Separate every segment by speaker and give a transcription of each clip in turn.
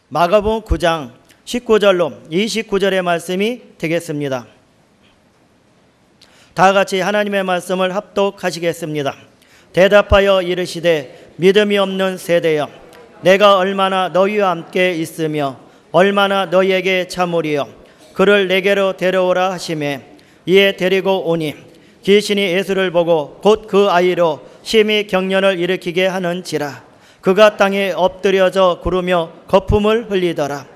Speaker 1: 마가복음 9장 19절로 29절의 말씀이 되겠습니다. 다 같이 하나님의 말씀을 합독하시겠습니다. 대답하여 이르시되 믿음이 없는 세대여, 내가 얼마나 너희와 함께 있으며 얼마나 너희에게 참으리요. 그를 내게로 데려오라 하시매 이에 데리고 오니 귀신이 예수를 보고 곧 그 아이로 심히 경련을 일으키게 하는지라. 그가 땅에 엎드려져 구르며 거품을 흘리더라.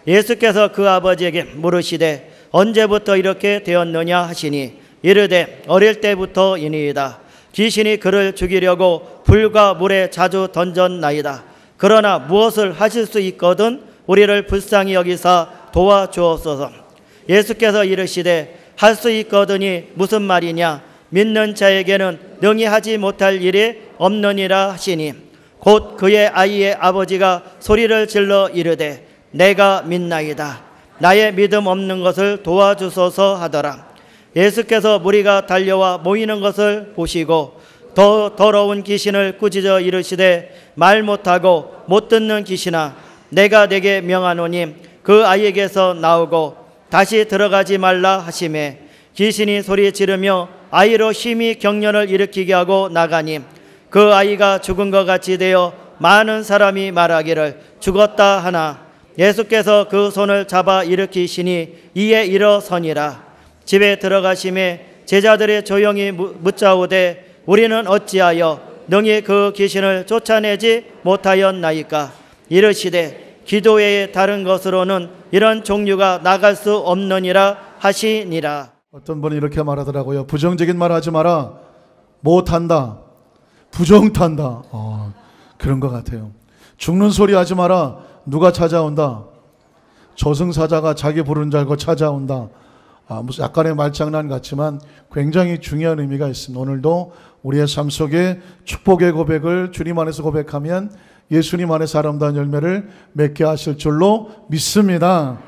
Speaker 1: 예수께서 그 아버지에게 물으시되 언제부터 이렇게 되었느냐 하시니 이르되 어릴 때부터이니이다. 귀신이 그를 죽이려고 불과 물에 자주 던졌나이다. 그러나 무엇을 하실 수 있거든 우리를 불쌍히 여기사 도와주옵소서. 예수께서 이르시되 할 수 있거든이 무슨 말이냐. 믿는 자에게는 능히 하지 못할 일이 없느니라 하시니 곧 그의 아이의 아버지가 소리를 질러 이르되 내가 믿나이다. 나의 믿음 없는 것을 도와주소서 하더라. 예수께서 무리가 달려와 모이는 것을 보시고 더 더러운 귀신을 꾸짖어 이르시되 말 못하고 못 듣는 귀신아, 내가 내게 명하노니 그 아이에게서 나오고 다시 들어가지 말라 하시매 귀신이 소리 지르며 아이로 심히 경련을 일으키게 하고 나가니 그 아이가 죽은 것 같이 되어 많은 사람이 말하기를 죽었다 하나 예수께서 그 손을 잡아 일으키시니 이에 일어서니라. 집에 들어가심에 제자들이 조용히 묻자오되 우리는 어찌하여 능히 그 귀신을 쫓아내지 못하였나이까. 이르시되 기도 외에 다른 것으로는 이런 종류가 나갈 수 없느니라 하시니라.
Speaker 2: 어떤 분이 이렇게 말하더라고요. 부정적인 말 하지 마라. 못한다. 부정탄다. 그런 것 같아요. 죽는 소리 하지 마라. 누가 찾아온다. 저승사자가 자기 부르는 줄 알고 찾아온다. 무슨 약간의 말장난 같지만 굉장히 중요한 의미가 있습니다. 오늘도 우리의 삶 속에 축복의 고백을 주님 안에서 고백하면 예수님 안에서 아름다운 열매를 맺게 하실 줄로 믿습니다.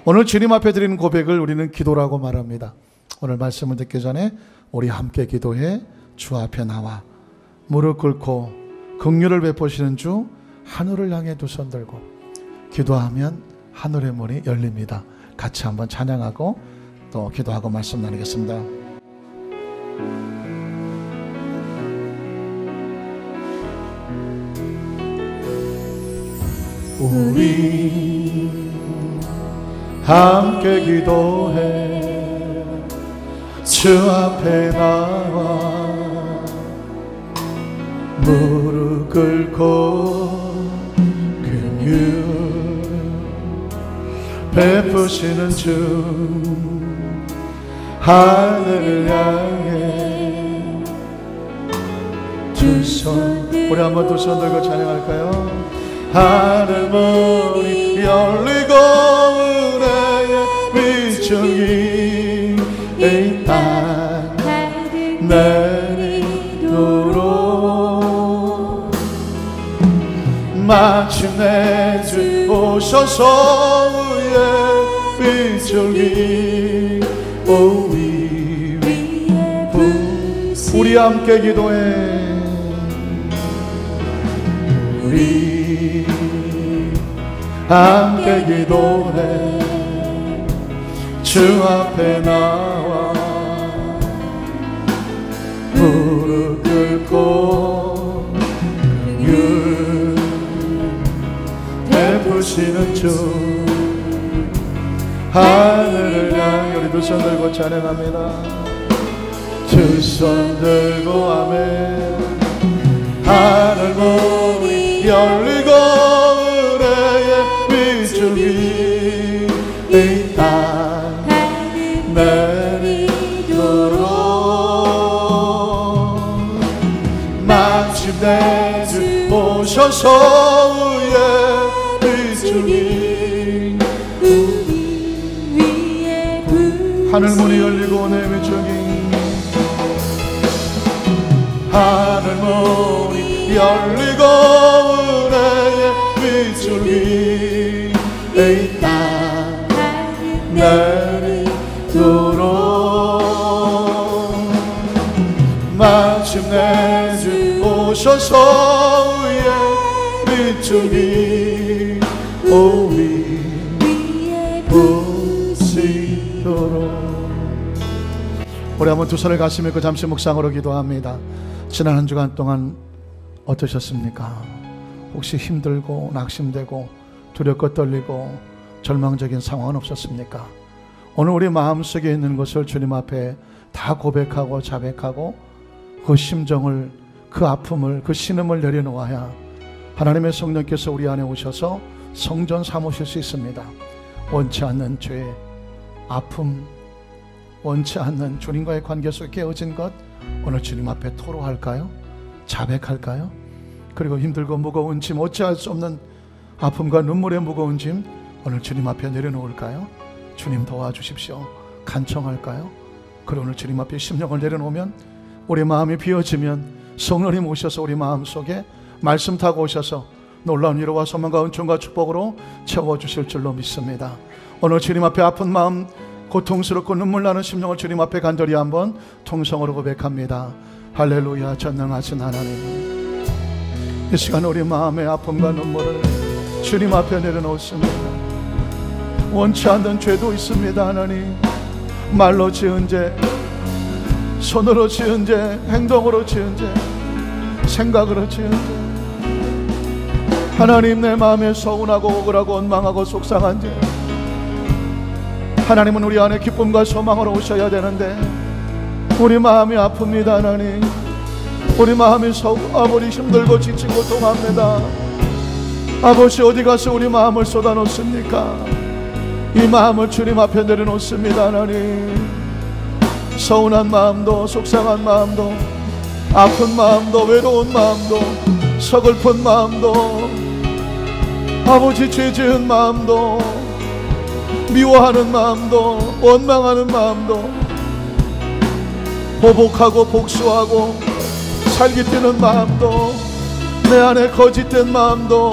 Speaker 2: 오늘 주님 앞에 드리는 고백을 우리는 기도라고 말합니다. 오늘 말씀을 듣기 전에 우리 함께 기도해 주 앞에 나와 무릎 꿇고 긍휼을 베푸시는 주 하늘을 향해 두 손 들고 기도하면 하늘의 문이 열립니다. 같이 한번 찬양하고 또 기도하고 말씀 나누겠습니다. 우리 함께 기도해 주 앞에 나와 무릎 꿇고 긍휼 베푸시는 주 하늘을 향해 두 손, 우리 한번 두 손 들고 찬양할까요? 하늘 문이 열리고 은혜의 비중이 이 땅 내리도록 마침내 주 오셔서 의의 비중이 위에 우리 함께 기도해 우리 함께 기도해 주 앞에 나와 무릎 꿇고 긍휼 베푸시는 주 하늘을 향해 우리 두 손 들고 찬양합니다. 두 손 들고 아멘. 하늘 문이 열리고 은혜의 비중이 이 땅 내리도록 마침내 주 오셔서 의의 비중이 하늘 문이 열리고 은혜의 비중이 하늘 문이 열리고 은혜의 비중이 이 땅 내리도록 마침내 주 오셔서 의의 비중이 위에 부시도록. 우리 한번 두 손을 가슴에 그 잠시 묵상으로 기도합니다. 지난 한 주간 동안 어떠셨습니까? 혹시 힘들고 낙심되고 두렵고 떨리고 절망적인 상황은 없었습니까? 오늘 우리 마음속에 있는 것을 주님 앞에 다 고백하고 자백하고 그 심정을, 그 아픔을, 그 신음을 내려놓아야 하나님의 성령께서 우리 안에 오셔서 성전 삼으실 수 있습니다. 원치 않는 죄, 아픔, 원치 않는 주님과의 관계 속에 깨어진 것, 오늘 주님 앞에 토로할까요? 자백할까요? 그리고 힘들고 무거운 짐, 어찌할 수 없는 아픔과 눈물의 무거운 짐, 오늘 주님 앞에 내려놓을까요? 주님 도와주십시오. 간청할까요? 그리고 오늘 주님 앞에 심령을 내려놓으면, 우리 마음이 비어지면 성령님 오셔서 우리 마음 속에 말씀 타고 오셔서 놀라운 위로와 소망과 은총과 축복으로 채워주실 줄로 믿습니다. 오늘 주님 앞에 아픈 마음, 고통스럽고 눈물 나는 심령을 주님 앞에 간절히 한번 통성으로 고백합니다. 할렐루야. 전능하신 하나님, 이 시간 우리 마음의 아픔과 눈물을 주님 앞에 내려놓습니다. 원치 않는 죄도 있습니다. 하나님, 말로 지은 죄, 손으로 지은 죄, 행동으로 지은 죄, 생각으로 지은 죄, 하나님, 내 마음에 서운하고 억울하고 원망하고 속상한 죄, 하나님은 우리 안에 기쁨과 소망으로 오셔야 되는데 우리 마음이 아픕니다. 하나님, 우리 마음이 아버지 힘들고 지치고 고통합니다. 아버지, 어디 가서 우리 마음을 쏟아놓습니까? 이 마음을 주님 앞에 내려놓습니다. 하나님, 서운한 마음도, 속상한 마음도, 아픈 마음도, 외로운 마음도, 서글픈 마음도, 아버지 죄 지은 마음도, 미워하는 마음도, 원망하는 마음도, 보복하고 복수하고 살깃되는 마음도, 내 안에 거짓된 마음도,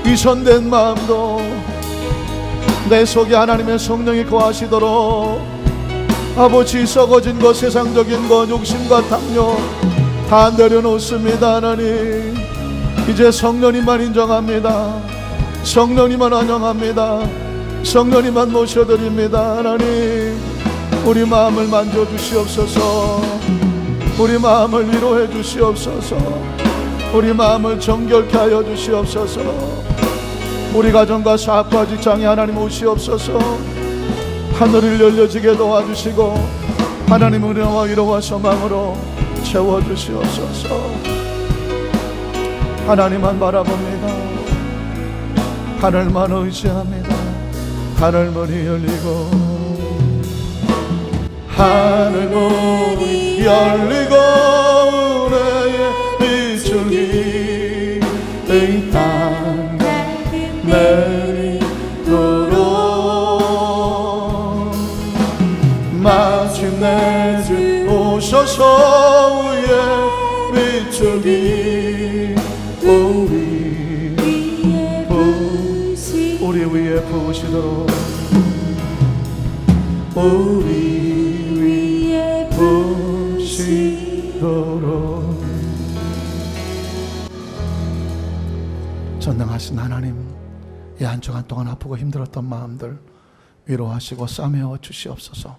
Speaker 2: 위선된 마음도, 내 속에 하나님의 성령이 거하시도록 아버지, 썩어진 것, 세상적인 것, 욕심과 탐욕 다 내려놓습니다. 하나님, 이제 성령님만 인정합니다. 성령님만 환영합니다. 성령님만 모셔드립니다. 하나님, 우리 마음을 만져주시옵소서. 우리 마음을 위로해 주시옵소서. 우리 마음을 정결케 하여 주시옵소서. 우리 가정과 사업과 직장에 하나님 오시옵소서. 하늘을 열려지게 도와주시고 하나님의 은혜와 위로와 소망으로 채워주시옵소서. 하나님만 바라봅니다. 하늘만 의지합니다. 하늘 문이 열리고, 하늘 문이 열리고 은혜의 비출기 이 땅에 내리도록 마침내 주 오셔서 위에 비출기 우리 위에 부으시도록, 우리 위에 부으시도록. 전능하신 하나님, 이 한 주간 동안 아프고 힘들었던 마음들 위로하시고 싸매어 주시옵소서.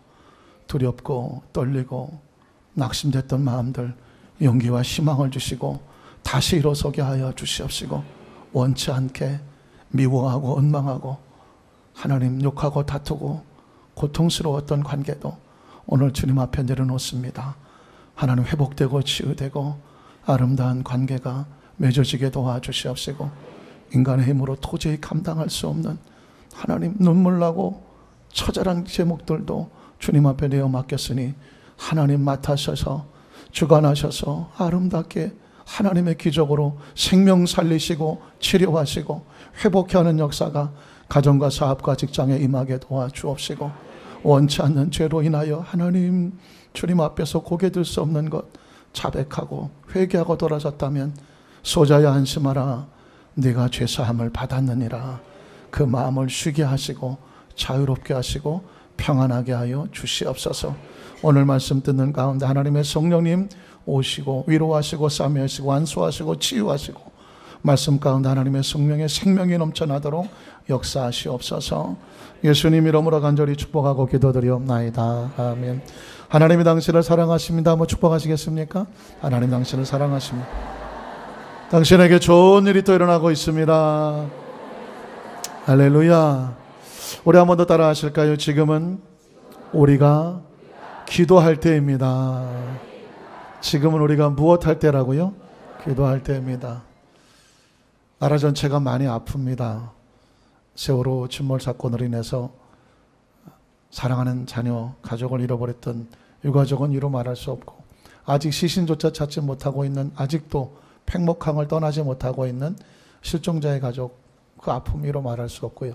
Speaker 2: 두렵고 떨리고 낙심됐던 마음들 용기와 희망을 주시고 다시 일어서게 하여 주시옵시고, 원치 않게 미워하고 원망하고 하나님 욕하고 다투고 고통스러웠던 관계도 오늘 주님 앞에 내려놓습니다. 하나님, 회복되고 치유되고 아름다운 관계가 맺어지게 도와주시옵시고, 인간의 힘으로 도저히 감당할 수 없는 하나님 눈물나고 처절한 제목들도 주님 앞에 내어 맡겼으니 하나님 맡으셔서 주관하셔서 아름답게 하나님의 기적으로 생명 살리시고 치료하시고 회복케 하는 역사가 가정과 사업과 직장에 임하게 도와주옵시고, 원치 않는 죄로 인하여 하나님 주님 앞에서 고개 들 수 없는 것 자백하고 회개하고 돌아섰다면 소자야 안심하라, 네가 죄사함을 받았느니라. 그 마음을 쉬게 하시고 자유롭게 하시고 평안하게 하여 주시옵소서. 오늘 말씀 듣는 가운데 하나님의 성령님 오시고 위로하시고 싸매하시고 안수하시고 치유하시고 말씀 가운데 하나님의 성령의 생명이 넘쳐나도록 역사하시옵소서. 예수님 이름으로 간절히 축복하고 기도드리옵나이다. 아멘. 하나님이 당신을 사랑하십니다. 한번 축복하시겠습니까? 하나님 당신을 사랑하십니다. 당신에게 좋은 일이 또 일어나고 있습니다. 할렐루야. 우리 한 번 더 따라 하실까요? 지금은 우리가 기도할 때입니다. 지금은 우리가 무엇할 때라고요? 기도할 때입니다. 나라 전체가 많이 아픕니다. 세월호 침몰 사건으로 인해서 사랑하는 자녀, 가족을 잃어버렸던 유가족은 이루 말할 수 없고, 아직 시신조차 찾지 못하고 있는, 아직도 팽목항을 떠나지 못하고 있는 실종자의 가족, 그 아픔이로 말할 수 없고요.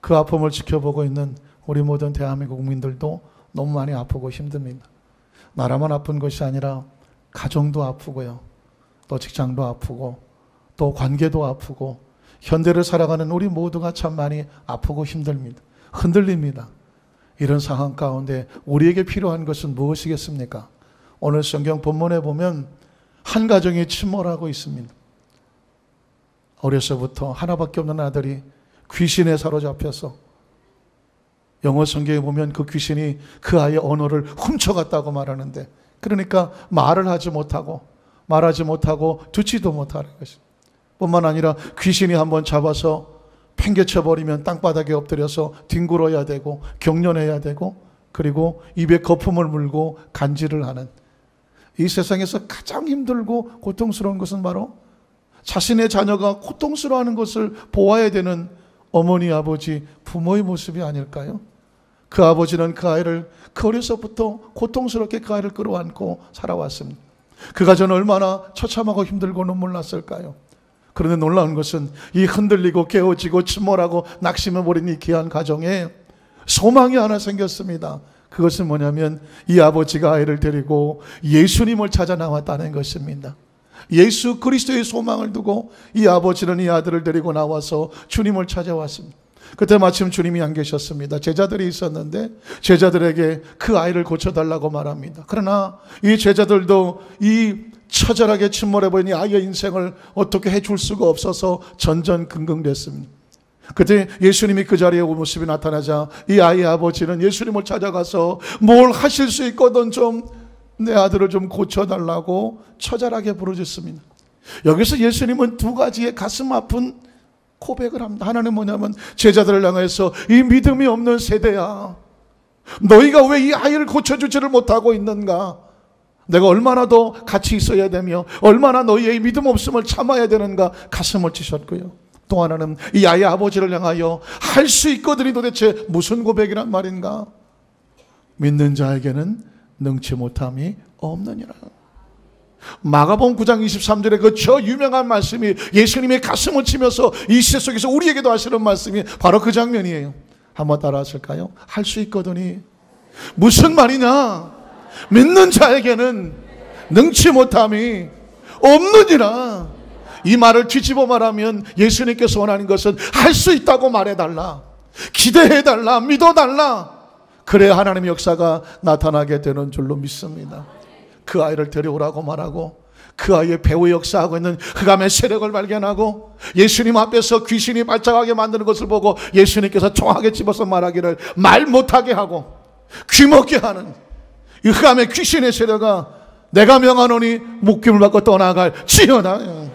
Speaker 2: 그 아픔을 지켜보고 있는 우리 모든 대한민국 국민들도 너무 많이 아프고 힘듭니다. 나라만 아픈 것이 아니라 가정도 아프고요. 또 직장도 아프고 또 관계도 아프고 현대를 살아가는 우리 모두가 참 많이 아프고 힘듭니다. 흔들립니다. 이런 상황 가운데 우리에게 필요한 것은 무엇이겠습니까? 오늘 성경 본문에 보면 한 가정이 침몰하고 있습니다. 어려서부터 하나밖에 없는 아들이 귀신에 사로잡혀서, 영어 성경에 보면 그 귀신이 그 아이의 언어를 훔쳐갔다고 말하는데, 그러니까 말하지 못하고 듣지도 못하는 것입니다. 뿐만 아니라 귀신이 한번 잡아서 팽개쳐버리면 땅바닥에 엎드려서 뒹굴어야 되고 경련해야 되고, 그리고 입에 거품을 물고 간질을 하는, 이 세상에서 가장 힘들고 고통스러운 것은 바로 자신의 자녀가 고통스러워하는 것을 보아야 되는 어머니, 아버지, 부모의 모습이 아닐까요? 그 아버지는 그 아이를 그 어려서부터 고통스럽게 그 아이를 끌어안고 살아왔습니다. 그 가정은 얼마나 처참하고 힘들고 눈물 났을까요? 그런데 놀라운 것은 이 흔들리고 깨어지고 침몰하고 낙심해 버린 이 귀한 가정에 소망이 하나 생겼습니다. 그것은 뭐냐면 이 아버지가 아이를 데리고 예수님을 찾아 나왔다는 것입니다. 예수 그리스도의 소망을 두고 이 아버지는 이 아들을 데리고 나와서 주님을 찾아왔습니다. 그때 마침 주님이 안 계셨습니다. 제자들이 있었는데 제자들에게 그 아이를 고쳐달라고 말합니다. 그러나 이 제자들도 이 처절하게 침몰해버린 이 아이의 인생을 어떻게 해줄 수가 없어서 전전긍긍됐습니다. 그때 예수님이 그 자리에 모습이 나타나자 이 아이의 아버지는 예수님을 찾아가서 뭘 하실 수 있거든 좀 내 아들을 좀 고쳐달라고 처절하게 부르짖습니다. 여기서 예수님은 두 가지의 가슴 아픈 고백을 합니다. 하나는 뭐냐면 제자들을 향해서 이 믿음이 없는 세대야, 너희가 왜 이 아이를 고쳐주지를 못하고 있는가? 내가 얼마나 더 같이 있어야 되며 얼마나 너희의 믿음 없음을 참아야 되는가 가슴을 치셨고요. 또 하나는 이 아이의 아버지를 향하여 할 수 있거든이 도대체 무슨 고백이란 말인가? 믿는 자에게는 능치 못함이 없느니라. 마가복음 9장 23절에 그 저 유명한 말씀이 예수님의 가슴을 치면서 이 시대 속에서 우리에게도 하시는 말씀이 바로 그 장면이에요. 한번 따라 하실까요? 할 수 있거든이 무슨 말이냐? 믿는 자에게는 능치 못함이 없느니라. 이 말을 뒤집어 말하면 예수님께서 원하는 것은 할 수 있다고 말해달라, 기대해달라, 믿어달라. 그래야 하나님의 역사가 나타나게 되는 줄로 믿습니다. 그 아이를 데려오라고 말하고 그 아이의 배후 역사하고 있는 흑암의 세력을 발견하고 예수님 앞에서 귀신이 발작하게 만드는 것을 보고 예수님께서 총하게 집어서 말하기를 말 못하게 하고 귀먹게 하는 이 흑암의 귀신의 세력아, 내가 명하노니 묶임을 받고 떠나갈지어다.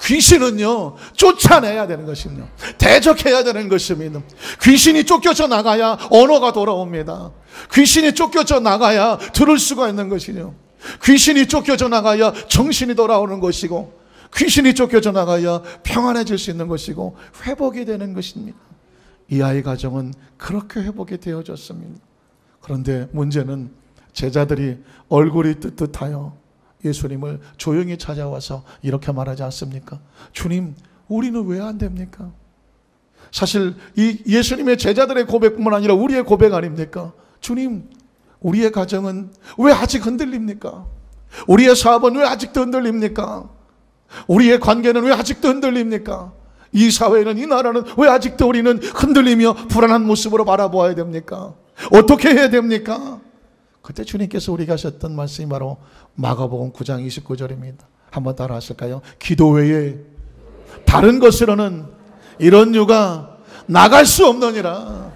Speaker 2: 귀신은요 쫓아내야 되는 것입니다. 대적해야 되는 것입니다. 귀신이 쫓겨져 나가야 언어가 돌아옵니다. 귀신이 쫓겨져 나가야 들을 수가 있는 것이죠. 귀신이 쫓겨져 나가야 정신이 돌아오는 것이고, 귀신이 쫓겨져 나가야 평안해질 수 있는 것이고 회복이 되는 것입니다. 이 아이 가정은 그렇게 회복이 되어졌습니다. 그런데 문제는 제자들이 얼굴이 뜨뜻하여 예수님을 조용히 찾아와서 이렇게 말하지 않습니까? 주님, 우리는 왜 안 됩니까? 사실 이 예수님의 제자들의 고백뿐만 아니라 우리의 고백 아닙니까? 주님, 우리의 가정은 왜 아직 흔들립니까? 우리의 사업은 왜 아직도 흔들립니까? 우리의 관계는 왜 아직도 흔들립니까? 이 사회는, 이 나라는 왜 아직도 우리는 흔들리며 불안한 모습으로 바라보아야 됩니까? 어떻게 해야 됩니까? 그때 주님께서 우리가 하셨던 말씀이 바로 마가복음 9장 29절입니다. 한번 따라 하실까요? 기도 외에 다른 것으로는 이런 유가 나갈 수 없느니라.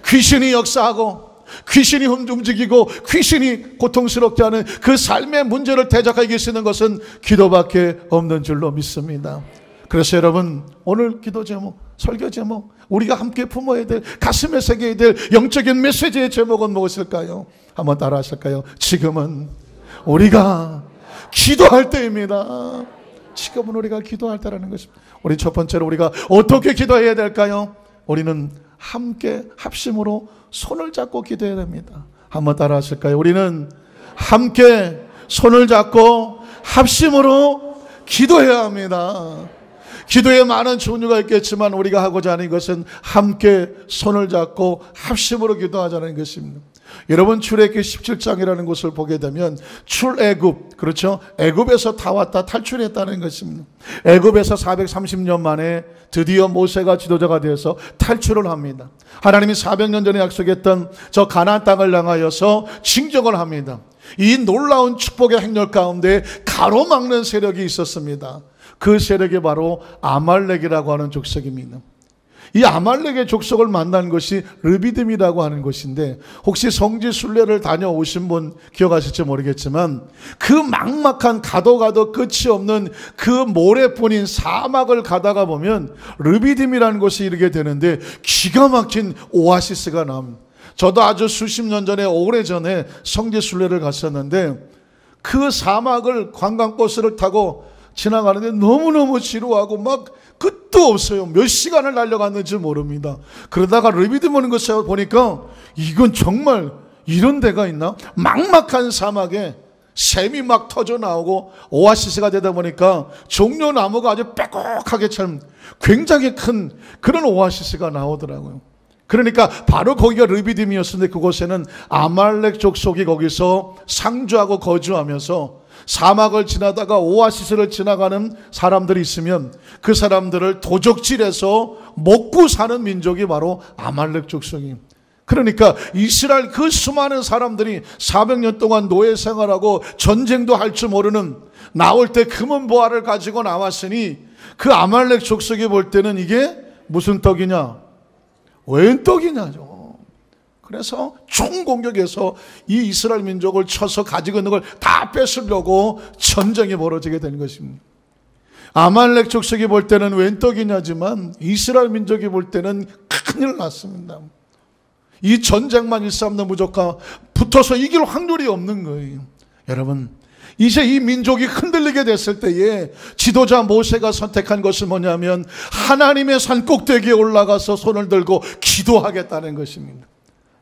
Speaker 2: 귀신이 역사하고 귀신이 움직이고 귀신이 고통스럽게 하는 그 삶의 문제를 대적하게 계시는 것은 기도밖에 없는 줄로 믿습니다. 그래서 여러분, 오늘 기도 제목, 설교 제목, 우리가 함께 품어야 될, 가슴에 새겨야 될 영적인 메시지의 제목은 무엇일까요? 한번 따라 하실까요? 지금은 우리가 기도할 때입니다. 지금은 우리가 기도할 때라는 것입니다. 우리 첫 번째로 우리가 어떻게 기도해야 될까요? 우리는 함께 합심으로 손을 잡고 기도해야 됩니다. 한번 따라 하실까요? 우리는 함께 손을 잡고 합심으로 기도해야 합니다. 기도에 많은 종류가 있겠지만 우리가 하고자 하는 것은 함께 손을 잡고 합심으로 기도하자는 것입니다. 여러분, 출애굽기 17장이라는 곳을 보게 되면 출애굽, 그렇죠? 애굽에서 다 왔다 탈출했다는 것입니다. 애굽에서 430년 만에 드디어 모세가 지도자가 되어서 탈출을 합니다. 하나님이 400년 전에 약속했던 저 가나안 땅을 향하여서 진격을 합니다. 이 놀라운 축복의 행렬 가운데 가로막는 세력이 있었습니다. 그 세력이 바로 아말렉이라고 하는 족속입니다. 이 아말렉의 족속을 만난 것이 르비딤이라고 하는 것인데, 혹시 성지 순례를 다녀오신 분 기억하실지 모르겠지만 그 막막한 가도 끝이 없는 그 모래뿐인 사막을 가다가 보면 르비딤이라는 곳에 이르게 되는데 기가 막힌 오아시스가 나옵니다. 저도 아주 수십 년 전에, 오래전에 성지 순례를 갔었는데 그 사막을 관광버스를 타고 지나가는데 너무너무 지루하고 막 끝도 없어요. 몇 시간을 날려갔는지 모릅니다. 그러다가 르비딤 오는 것을 보니까 이건 정말 이런 데가 있나? 막막한 사막에 샘이 막 터져 나오고 오아시스가 되다 보니까 종려나무가 아주 빼곡하게 참 굉장히 큰 그런 오아시스가 나오더라고요. 그러니까 바로 거기가 르비딤이었는데 그곳에는 아말렉 족속이 거기서 상주하고 거주하면서 사막을 지나다가 오아시스를 지나가는 사람들이 있으면 그 사람들을 도적질해서 먹고 사는 민족이 바로 아말렉 족속입니다. 그러니까 이스라엘 그 수많은 사람들이 400년 동안 노예 생활하고 전쟁도 할 줄 모르는, 나올 때 금은 보화를 가지고 나왔으니 그 아말렉 족속이 볼 때는 이게 무슨 떡이냐? 웬 떡이냐죠. 그래서 총공격해서 이 이스라엘 민족을 쳐서 가지고 있는 걸 다 뺏으려고 전쟁이 벌어지게 되는 것입니다. 아말렉 족속이 볼 때는 웬 떡이냐지만 이스라엘 민족이 볼 때는 큰일 났습니다. 이 전쟁만 일삼는 무조건 붙어서 이길 확률이 없는 거예요. 여러분, 이제 이 민족이 흔들리게 됐을 때에 지도자 모세가 선택한 것은 뭐냐면 하나님의 산 꼭대기에 올라가서 손을 들고 기도하겠다는 것입니다.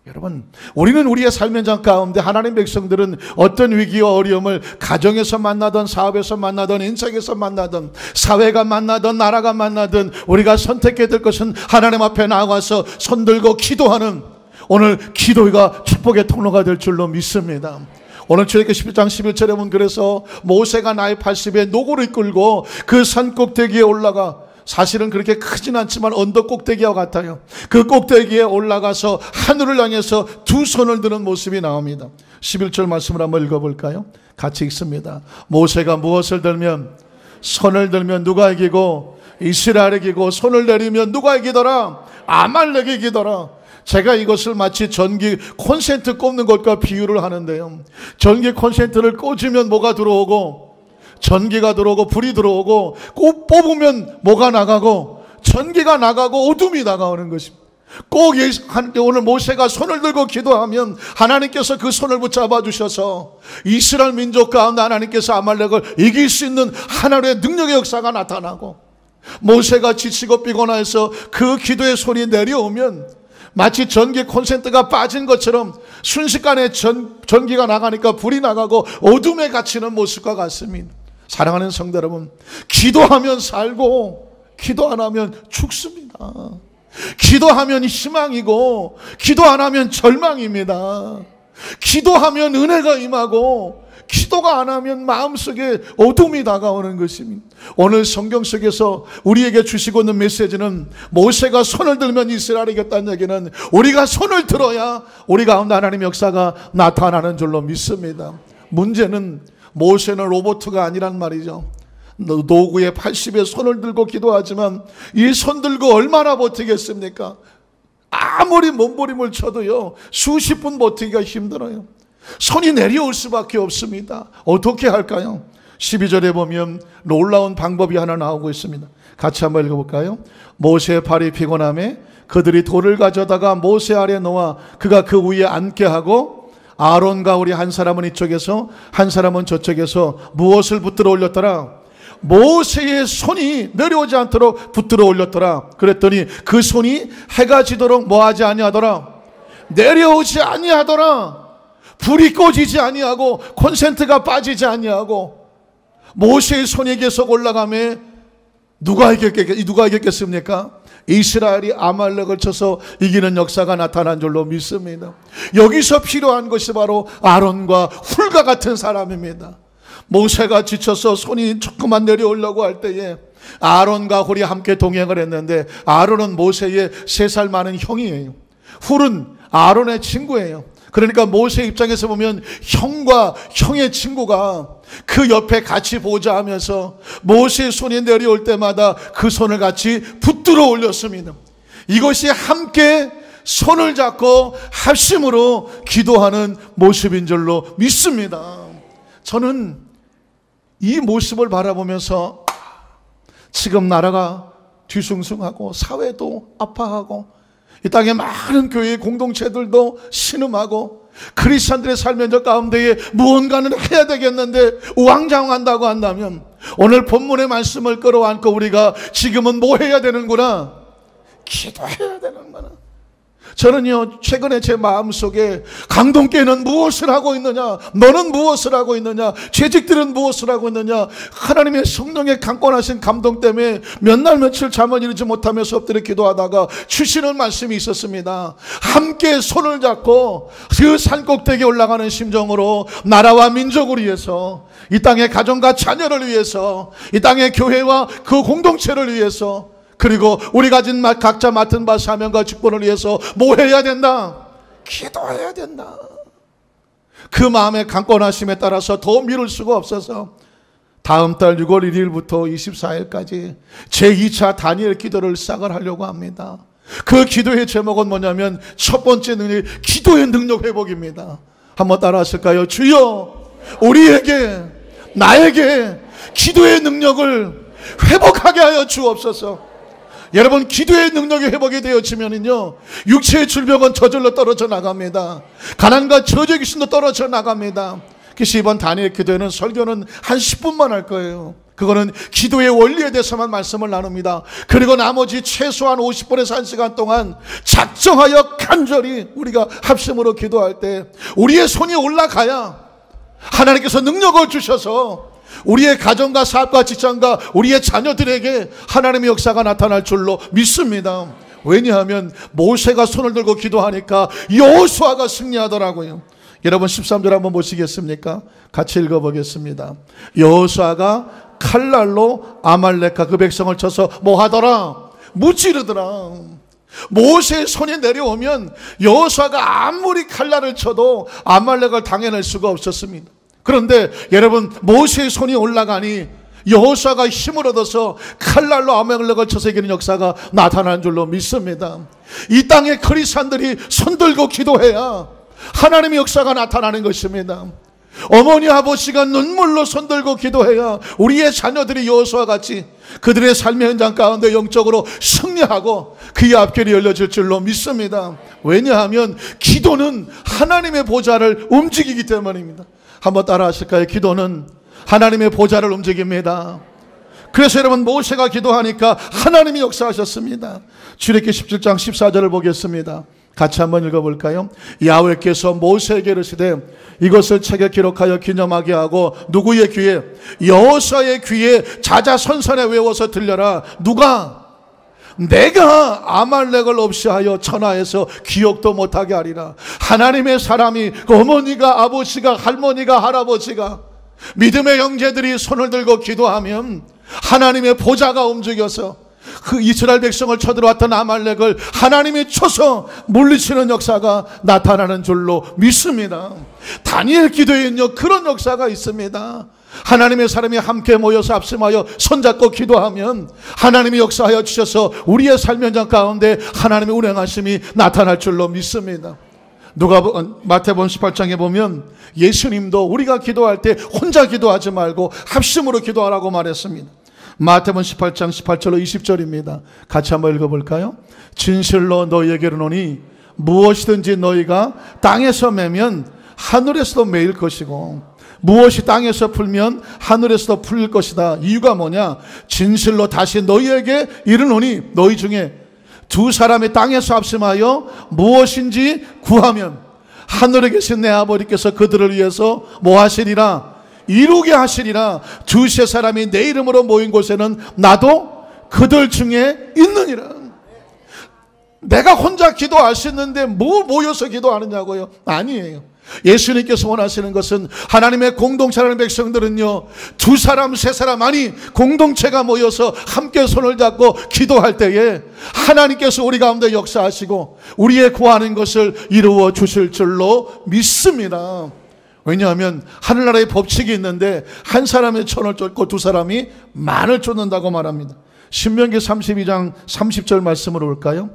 Speaker 2: 여러분, 우리는 우리의 삶의 현장 가운데 하나님 백성들은 어떤 위기와 어려움을 가정에서 만나든 사업에서 만나든 인생에서 만나든 사회가 만나든 나라가 만나든 우리가 선택해야 될 것은 하나님 앞에 나가서 손 들고 기도하는, 오늘 기도가 축복의 통로가 될 줄로 믿습니다. 오늘 출애굽기 11장 11절에 보면 그래서 모세가 나이 80에 노고를 끌고 그 산 꼭대기에 올라가, 사실은 그렇게 크진 않지만 언덕 꼭대기와 같아요. 그 꼭대기에 올라가서 하늘을 향해서 두 손을 드는 모습이 나옵니다. 11절 말씀을 한번 읽어볼까요? 같이 읽습니다. 모세가 무엇을 들면, 손을 들면 누가 이기고 이스라엘이 이기고 손을 내리면 누가 이기더라? 아말렉이 이기더라. 제가 이것을 마치 전기 콘센트 꼽는 것과 비유를 하는데요, 전기 콘센트를 꽂으면 뭐가 들어오고, 전기가 들어오고 불이 들어오고, 꼭 뽑으면 뭐가 나가고, 전기가 나가고 어둠이 다가오는 것입니다. 꼭 오늘 모세가 손을 들고 기도하면 하나님께서 그 손을 붙잡아 주셔서 이스라엘 민족 가운데 하나님께서 아말렉을 이길 수 있는 하나님의 능력의 역사가 나타나고, 모세가 지치고 피곤해서 그 기도의 손이 내려오면 마치 전기 콘센트가 빠진 것처럼 순식간에 전기가 나가니까 불이 나가고 어둠에 갇히는 모습과 같습니다. 사랑하는 성도 여러분, 기도하면 살고 기도 안 하면 죽습니다. 기도하면 희망이고 기도 안 하면 절망입니다. 기도하면 은혜가 임하고 기도가 안 하면 마음속에 어둠이 다가오는 것입니다. 오늘 성경 속에서 우리에게 주시고 있는 메시지는 모세가 손을 들면 이스라엘이 이겼다는 얘기는 우리가 손을 들어야 우리 가운데 하나님의 역사가 나타나는 줄로 믿습니다. 문제는 모세는 로봇가 아니란 말이죠. 노구의 80에 손을 들고 기도하지만 이 손 들고 얼마나 버티겠습니까? 아무리 몸부림을 쳐도요, 수십 분 버티기가 힘들어요. 손이 내려올 수밖에 없습니다. 어떻게 할까요? 12절에 보면 놀라운 방법이 하나 나오고 있습니다. 같이 한번 읽어볼까요? 모세의 팔이 피곤함에 그들이 돌을 가져다가 모세 아래 놓아 그가 그 위에 앉게 하고 아론과 우리 한 사람은 이쪽에서 한 사람은 저쪽에서 무엇을 붙들어 올렸더라? 모세의 손이 내려오지 않도록 붙들어 올렸더라. 그랬더니 그 손이 해가 지도록 뭐하지 아니하더라? 내려오지 아니하더라. 불이 꺼지지 아니하고 콘센트가 빠지지 아니하고 모세의 손이 계속 올라가며 누가 이겼겠습니까? 이스라엘이 아말렉을 쳐서 이기는 역사가 나타난 줄로 믿습니다. 여기서 필요한 것이 바로 아론과 훌과 같은 사람입니다. 모세가 지쳐서 손이 조금만 내려오려고 할 때에 아론과 훌이 함께 동행을 했는데 아론은 모세의 3살 많은 형이에요. 훌은 아론의 친구예요. 그러니까 모세 입장에서 보면 형과 형의 친구가 그 옆에 같이 보자 하면서 모세의 손이 내려올 때마다 그 손을 같이 붙들어 올렸습니다. 이것이 함께 손을 잡고 합심으로 기도하는 모습인 줄로 믿습니다. 저는 이 모습을 바라보면서 지금 나라가 뒤숭숭하고 사회도 아파하고 이 땅에 많은 교회의 공동체들도 신음하고 크리스천들의 삶의 저 가운데에 무언가는 해야 되겠는데 우왕좌왕한다고 한다면 오늘 본문의 말씀을 끌어안고 우리가 지금은 뭐 해야 되는구나? 기도해야 되는구나. 저는요, 최근에 제 마음속에 강동교회는 무엇을 하고 있느냐, 너는 무엇을 하고 있느냐, 재직들은 무엇을 하고 있느냐, 하나님의 성령의 강권하신 감동 때문에 몇 날 며칠 잠을 이루지 못하면서 엎드려 기도하다가 주시는 말씀이 있었습니다. 함께 손을 잡고 그 산꼭대기에 올라가는 심정으로 나라와 민족을 위해서, 이 땅의 가정과 자녀를 위해서, 이 땅의 교회와 그 공동체를 위해서, 그리고 우리 가진 각자 맡은 바 사명과 직분을 위해서 뭐 해야 된다? 기도해야 된다. 그 마음의 강권하심에 따라서 더 미룰 수가 없어서 다음 달 6월 1일부터 24일까지 제2차 다니엘 기도를 시작을 하려고 합니다. 그 기도의 제목은 뭐냐면 첫 번째 능력, 기도의 능력 회복입니다. 한번 따라 하실까요? 주여, 우리에게, 나에게 기도의 능력을 회복하게 하여 주옵소서. 여러분, 기도의 능력이 회복이 되어지면은요, 육체의 질병은 저절로 떨어져 나갑니다. 가난과 저주의 귀신도 떨어져 나갑니다. 그래서 이번 다니엘 기도회는 설교는 한 10분만 할 거예요. 그거는 기도의 원리에 대해서만 말씀을 나눕니다. 그리고 나머지 최소한 50분에서 1시간 동안 작정하여 간절히 우리가 합심으로 기도할 때 우리의 손이 올라가야 하나님께서 능력을 주셔서 우리의 가정과 사업과 직장과 우리의 자녀들에게 하나님의 역사가 나타날 줄로 믿습니다. 왜냐하면 모세가 손을 들고 기도하니까 여호수아가 승리하더라고요. 여러분 13절 한번 보시겠습니까? 같이 읽어보겠습니다. 여호수아가 칼날로 아말렉과 그 백성을 쳐서 뭐 하더라? 무찌르더라. 모세의 손이 내려오면 여호수아가 아무리 칼날을 쳐도 아말렉을 당해낼 수가 없었습니다. 그런데 여러분, 모세의 손이 올라가니 여호수아가 힘을 얻어서 칼날로 아말렉을 쳐서 이기는 역사가 나타난 줄로 믿습니다. 이 땅의 크리스찬들이 손 들고 기도해야 하나님의 역사가 나타나는 것입니다. 어머니 아버지가 눈물로 손 들고 기도해야 우리의 자녀들이 여호수아 같이 그들의 삶의 현장 가운데 영적으로 승리하고 그의 앞길이 열려질 줄로 믿습니다. 왜냐하면 기도는 하나님의 보좌를 움직이기 때문입니다. 한번 따라 하실까요? 기도는 하나님의 보좌를 움직입니다. 그래서 여러분, 모세가 기도하니까 하나님이 역사하셨습니다. 출애굽기 17장 14절을 보겠습니다. 같이 한번 읽어볼까요? 야훼께서 모세에게 이르시되 이것을 책에 기록하여 기념하게 하고 누구의 귀에? 여호수아의 귀에 자자손손에 외워서 들려라. 누가? 내가 아말렉을 없이 하여 천하에서 기억도 못하게 하리라. 하나님의 사람이, 어머니가, 아버지가, 할머니가, 할아버지가, 믿음의 형제들이 손을 들고 기도하면 하나님의 보좌가 움직여서 그 이스라엘 백성을 쳐들어왔던 아말렉을 하나님이 쳐서 물리치는 역사가 나타나는 줄로 믿습니다. 다니엘 기도에는요, 그런 역사가 있습니다. 하나님의 사람이 함께 모여서 합심하여 손잡고 기도하면 하나님이 역사하여 주셔서 우리의 삶 현장 가운데 하나님의 운행하심이 나타날 줄로 믿습니다. 마태복음 18장에 보면 예수님도 우리가 기도할 때 혼자 기도하지 말고 합심으로 기도하라고 말했습니다. 마태복음 18장 18절로 20절입니다. 같이 한번 읽어볼까요? 진실로 너희에게 이르노니 무엇이든지 너희가 땅에서 매면 하늘에서도 매일 것이고 무엇이 땅에서 풀면 하늘에서도 풀릴 것이다. 이유가 뭐냐? 진실로 다시 너희에게 이르노니 너희 중에 두 사람이 땅에서 합심하여 무엇인지 구하면 하늘에 계신 내 아버지께서 그들을 위해서 뭐 하시리라? 이루게 하시리라. 두세 사람이 내 이름으로 모인 곳에는 나도 그들 중에 있느니라. 내가 혼자 기도할 수 있는데 뭐 모여서 기도하느냐고요? 아니에요. 예수님께서 원하시는 것은 하나님의 공동체라는 백성들은요, 두 사람 세 사람 아니 공동체가 모여서 함께 손을 잡고 기도할 때에 하나님께서 우리 가운데 역사하시고 우리의 구하는 것을 이루어 주실 줄로 믿습니다. 왜냐하면 하늘나라의 법칙이 있는데 한 사람이 천을 쫓고 두 사람이 만을 쫓는다고 말합니다. 신명기 32장 30절 말씀으로 볼까요?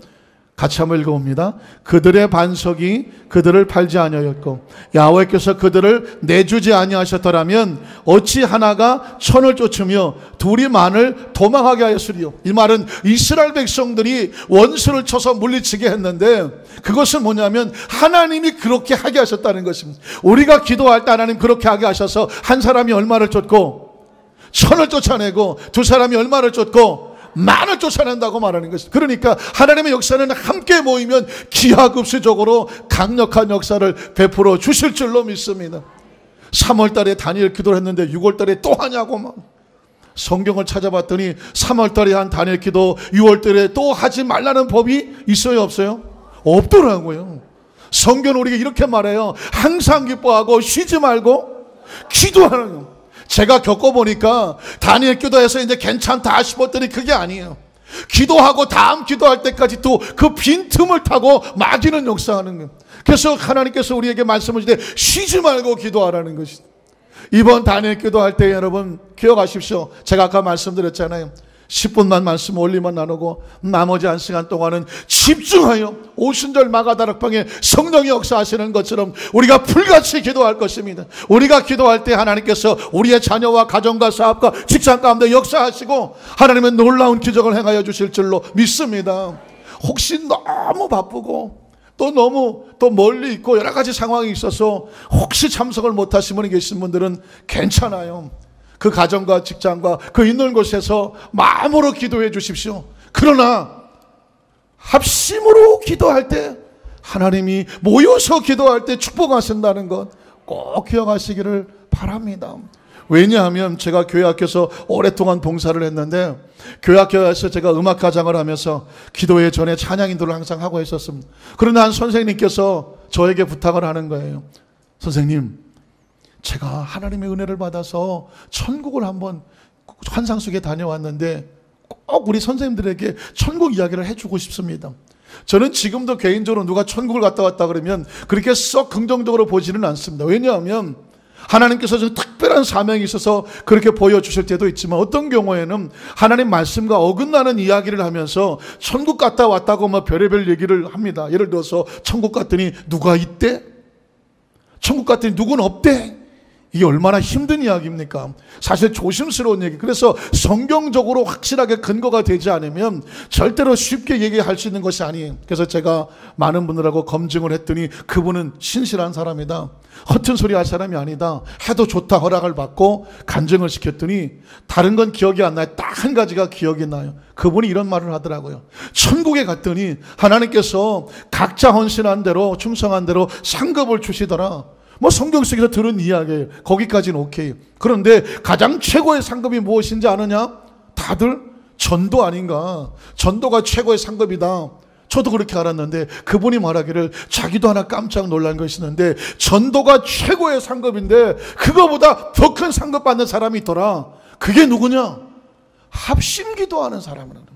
Speaker 2: 같이 한번 읽어봅니다. 그들의 반석이 그들을 팔지 아니하였고 야훼께서 그들을 내주지 아니하셨더라면 어찌 하나가 천을 쫓으며 둘이 만을 도망하게 하였으리요. 이 말은 이스라엘 백성들이 원수를 쳐서 물리치게 했는데 그것은 뭐냐면 하나님이 그렇게 하게 하셨다는 것입니다. 우리가 기도할 때 하나님 그렇게 하게 하셔서 한 사람이 얼마를 쫓고 천을 쫓아내고 두 사람이 얼마를 쫓고 만을 쫓아낸다고 말하는 것입니다. 그러니까 하나님의 역사는 함께 모이면 기하급수적으로 강력한 역사를 베풀어 주실 줄로 믿습니다. 3월달에 다니엘 기도를 했는데 6월달에 또 하냐고 막 성경을 찾아봤더니 3월달에 한 다니엘 기도 6월달에 또 하지 말라는 법이 있어요 없어요? 없더라고요. 성경은 우리가 이렇게 말해요. 항상 기뻐하고 쉬지 말고 기도하는 거. 제가 겪어보니까 다니엘 기도해서 이제 괜찮다 싶었더니 그게 아니에요. 기도하고 다음 기도할 때까지 또 그 빈틈을 타고 막이는 역사하는 거예요. 그래서 하나님께서 우리에게 말씀을 주되 쉬지 말고 기도하라는 것이죠. 이번 다니엘 기도할 때 여러분 기억하십시오. 제가 아까 말씀드렸잖아요. 10분만 말씀 올리만 나누고 나머지 1시간 동안은 집중하여 오순절 마가다락방에 성령이 역사하시는 것처럼 우리가 불같이 기도할 것입니다. 우리가 기도할 때 하나님께서 우리의 자녀와 가정과 사업과 직장 가운데 역사하시고 하나님의 놀라운 기적을 행하여 주실 줄로 믿습니다. 혹시 너무 바쁘고 또 너무 또 멀리 있고 여러 가지 상황이 있어서 혹시 참석을 못하신 분이 계신 분들은 괜찮아요. 그 가정과 직장과 그 있는 곳에서 마음으로 기도해 주십시오. 그러나 합심으로 기도할 때 하나님이 모여서 기도할 때 축복하신다는 것 꼭 기억하시기를 바랍니다. 왜냐하면 제가 교회 학교에서 오랫동안 봉사를 했는데 교회 학교에서 제가 음악가장을 하면서 기도회 전에 찬양 인도를 항상 하고 있었습니다. 그러나 한 선생님께서 저에게 부탁을 하는 거예요. 선생님, 제가 하나님의 은혜를 받아서 천국을 한번 환상 속에 다녀왔는데 꼭 우리 선생님들에게 천국 이야기를 해주고 싶습니다. 저는 지금도 개인적으로 누가 천국을 갔다 왔다 그러면 그렇게 썩 긍정적으로 보지는 않습니다. 왜냐하면 하나님께서 좀 특별한 사명이 있어서 그렇게 보여주실 때도 있지만 어떤 경우에는 하나님 말씀과 어긋나는 이야기를 하면서 천국 갔다 왔다고 막 별의별 얘기를 합니다. 예를 들어서 천국 갔더니 누가 있대? 천국 갔더니 누구는 없대? 이게 얼마나 힘든 이야기입니까? 사실 조심스러운 얘기. 그래서 성경적으로 확실하게 근거가 되지 않으면 절대로 쉽게 얘기할 수 있는 것이 아니에요. 그래서 제가 많은 분들하고 검증을 했더니 그분은 신실한 사람이다. 허튼 소리 할 사람이 아니다. 해도 좋다 허락을 받고 간증을 시켰더니 다른 건 기억이 안 나요. 딱 한 가지가 기억이 나요. 그분이 이런 말을 하더라고요. 천국에 갔더니 하나님께서 각자 헌신한 대로 충성한 대로 상급을 주시더라. 뭐 성경 속에서 들은 이야기예요. 거기까지는 오케이. 그런데 가장 최고의 상급이 무엇인지 아느냐? 다들 전도 아닌가? 전도가 최고의 상급이다. 저도 그렇게 알았는데 그분이 말하기를 자기도 하나 깜짝 놀란 것이 있는데 전도가 최고의 상급인데 그거보다 더 큰 상급 받는 사람이 있더라. 그게 누구냐? 합심 기도하는 사람이라는.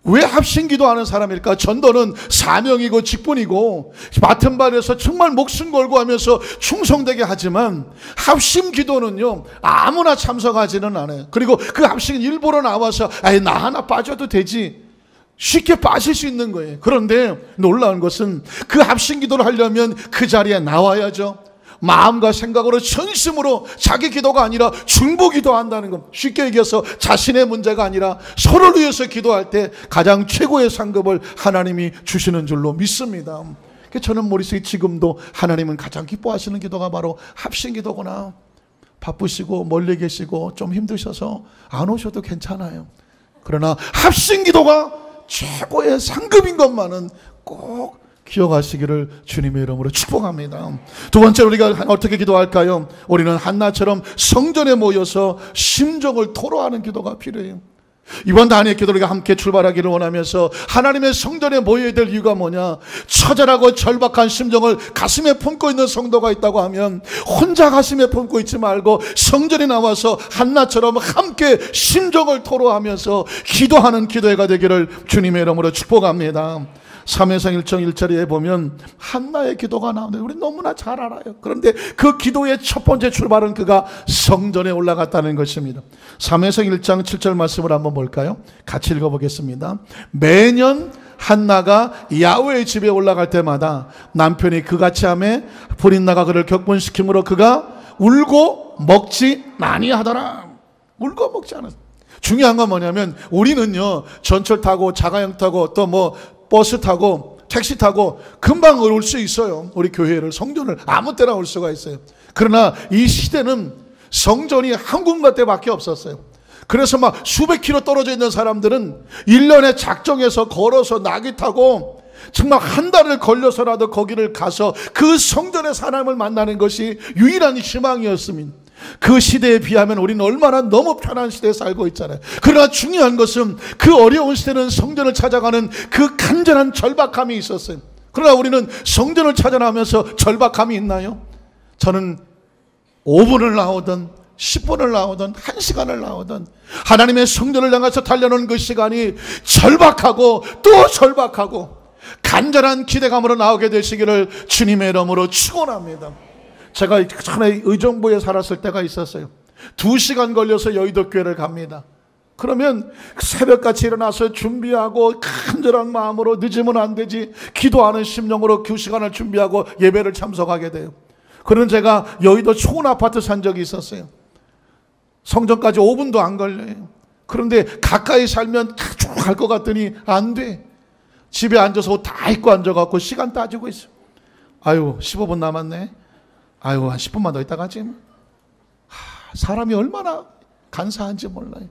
Speaker 2: 왜 합심기도하는 사람일까? 전도는 사명이고 직분이고 맡은 바에서 정말 목숨 걸고 하면서 충성되게 하지만 합심기도는요 아무나 참석하지는 않아요. 그리고 그 합심은 일부러 나와서 나 하나 빠져도 되지, 쉽게 빠질 수 있는 거예요. 그런데 놀라운 것은 그 합심기도를 하려면 그 자리에 나와야죠. 마음과 생각으로 전심으로 자기 기도가 아니라 중보 기도한다는 것. 쉽게 얘기해서 자신의 문제가 아니라 서로를 위해서 기도할 때 가장 최고의 상급을 하나님이 주시는 줄로 믿습니다. 저는 머릿속에 지금도 하나님은 가장 기뻐하시는 기도가 바로 합심기도구나. 바쁘시고 멀리 계시고 좀 힘드셔서 안 오셔도 괜찮아요. 그러나 합심기도가 최고의 상급인 것만은 꼭 기억하시기를 주님의 이름으로 축복합니다. 두 번째로 우리가 어떻게 기도할까요? 우리는 한나처럼 성전에 모여서 심정을 토로하는 기도가 필요해요. 이번 단위의 기도 우리가 함께 출발하기를 원하면서 하나님의 성전에 모여야 될 이유가 뭐냐? 처절하고 절박한 심정을 가슴에 품고 있는 성도가 있다고 하면 혼자 가슴에 품고 있지 말고 성전에 나와서 한나처럼 함께 심정을 토로하면서 기도하는 기도회가 되기를 주님의 이름으로 축복합니다. 사무엘상 1장 1절에 보면 한나의 기도가 나오는데 우리 너무나 잘 알아요. 그런데 그 기도의 첫 번째 출발은 그가 성전에 올라갔다는 것입니다. 사무엘상 1장 7절 말씀을 한번 볼까요? 같이 읽어보겠습니다. 매년 한나가 야훼의 집에 올라갈 때마다 남편이 그같이 하매 불인나가 그를 격분시키므로 그가 울고 먹지 많이 하더라. 울고 먹지 않았어. 중요한 건 뭐냐면 우리는요 전철 타고 자가용 타고 또 버스 타고 택시 타고 금방 올 수 있어요. 우리 교회를 성전을 아무 때나 올 수가 있어요. 그러나 이 시대는 성전이 한 군데밖에 없었어요. 그래서 막 수백 킬로 떨어져 있는 사람들은 1년에 작정해서 걸어서 낙이 타고 정말 한 달을 걸려서라도 거기를 가서 그 성전의 사람을 만나는 것이 유일한 희망이었습니다. 그 시대에 비하면 우리는 얼마나 너무 편한 시대에 살고 있잖아요. 그러나 중요한 것은 그 어려운 시대는 성전을 찾아가는 그 간절한 절박함이 있었어요. 그러나 우리는 성전을 찾아나면서 절박함이 있나요? 저는 5분을 나오든 10분을 나오든 1시간을 나오든 하나님의 성전을 향해서 달려는 그 시간이 절박하고 또 절박하고 간절한 기대감으로 나오게 되시기를 주님의 이름으로 축원합니다. 제가 전에 의정부에 살았을 때가 있었어요. 2시간 걸려서 여의도 교회를 갑니다. 그러면 새벽같이 일어나서 준비하고 간절한 마음으로 늦으면 안 되지 기도하는 심령으로 2시간을 준비하고 예배를 참석하게 돼요. 그런 제가 여의도 좋은 아파트 산 적이 있었어요. 성전까지 5분도 안 걸려요. 그런데 가까이 살면 쭉 갈 것 같더니 안 돼. 집에 앉아서 옷 다 입고 앉아갖고 시간 따지고 있어요. 아유 15분 남았네. 아유 한 10분만 더 있다 가지. 사람이 얼마나 간사한지 몰라요.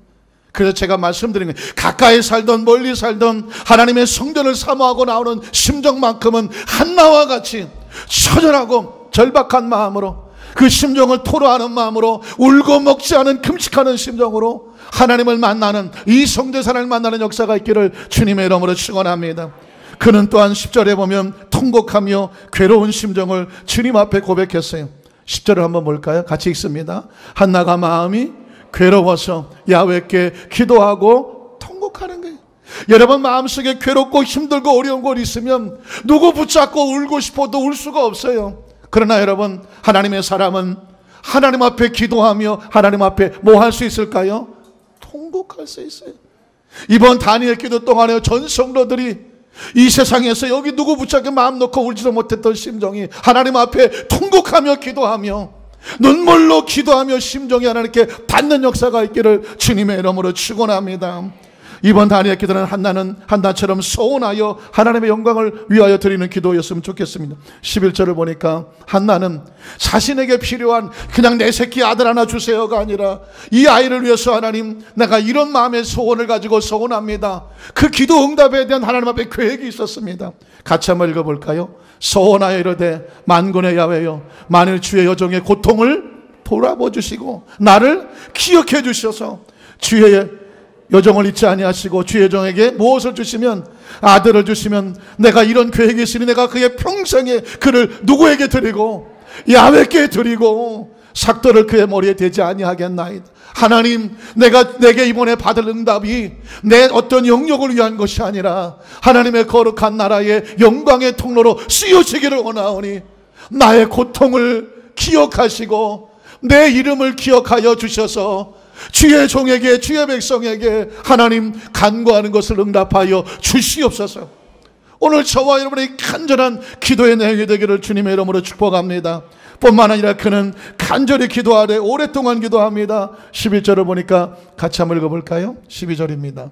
Speaker 2: 그래서 제가 말씀드린 거예요. 가까이 살던 멀리 살던 하나님의 성전을 사모하고 나오는 심정만큼은 한나와 같이 처절하고 절박한 마음으로 그 심정을 토로하는 마음으로 울고 먹지 않은 금식하는 심정으로 하나님을 만나는 이 성대사를 만나는 역사가 있기를 주님의 이름으로 축원합니다. 그는 또한 10절에 보면 통곡하며 괴로운 심정을 주님 앞에 고백했어요. 10절을 한번 볼까요? 같이 읽습니다. 한나가 마음이 괴로워서 야훼께 기도하고 통곡하는 거예요. 여러분 마음속에 괴롭고 힘들고 어려운 것 있으면 누구 붙잡고 울고 싶어도 울 수가 없어요. 그러나 여러분 하나님의 사람은 하나님 앞에 기도하며 하나님 앞에 뭐 할 수 있을까요? 통곡할 수 있어요. 이번 단위의 기도 동안에 전 성도들이 이 세상에서 여기 누구 붙잡게 마음 놓고 울지도 못했던 심정이 하나님 앞에 통곡하며 기도하며 눈물로 기도하며 심정이 하나님께 받는 역사가 있기를 주님의 이름으로 축원합니다. 이번 단위의 기도는 한나처럼 소원하여 하나님의 영광을 위하여 드리는 기도였으면 좋겠습니다. 11절을 보니까 한나는 자신에게 필요한 그냥 내 새끼 아들 하나 주세요가 아니라 이 아이를 위해서 하나님 내가 이런 마음의 소원을 가지고 소원합니다. 그 기도 응답에 대한 하나님 앞에 계획이 있었습니다. 같이 한번 읽어볼까요? 소원하여 이르되 만군의 야훼여 만일 주의 여종의 고통을 돌아보 주시고 나를 기억해 주셔서 주의 여종을 잊지 아니하시고 주의 여종에게 무엇을 주시면 아들을 주시면 내가 이런 계획이 있으니 내가 그의 평생에 그를 누구에게 드리고 야훼께 드리고 삭도를 그의 머리에 대지 아니하겠나이다. 하나님, 내게 이번에 받을 응답이 내 어떤 영역을 위한 것이 아니라 하나님의 거룩한 나라의 영광의 통로로 쓰여지기를 원하오니 나의 고통을 기억하시고 내 이름을 기억하여 주셔서 주의 종에게, 주의 백성에게 하나님 간구하는 것을 응답하여 주시옵소서. 오늘 저와 여러분의 간절한 기도의 내용이 되기를 주님의 이름으로 축복합니다. 뿐만 아니라 그는 간절히 기도하되 오랫동안 기도합니다. 11절을 보니까 같이 한번 읽어볼까요? 12절입니다.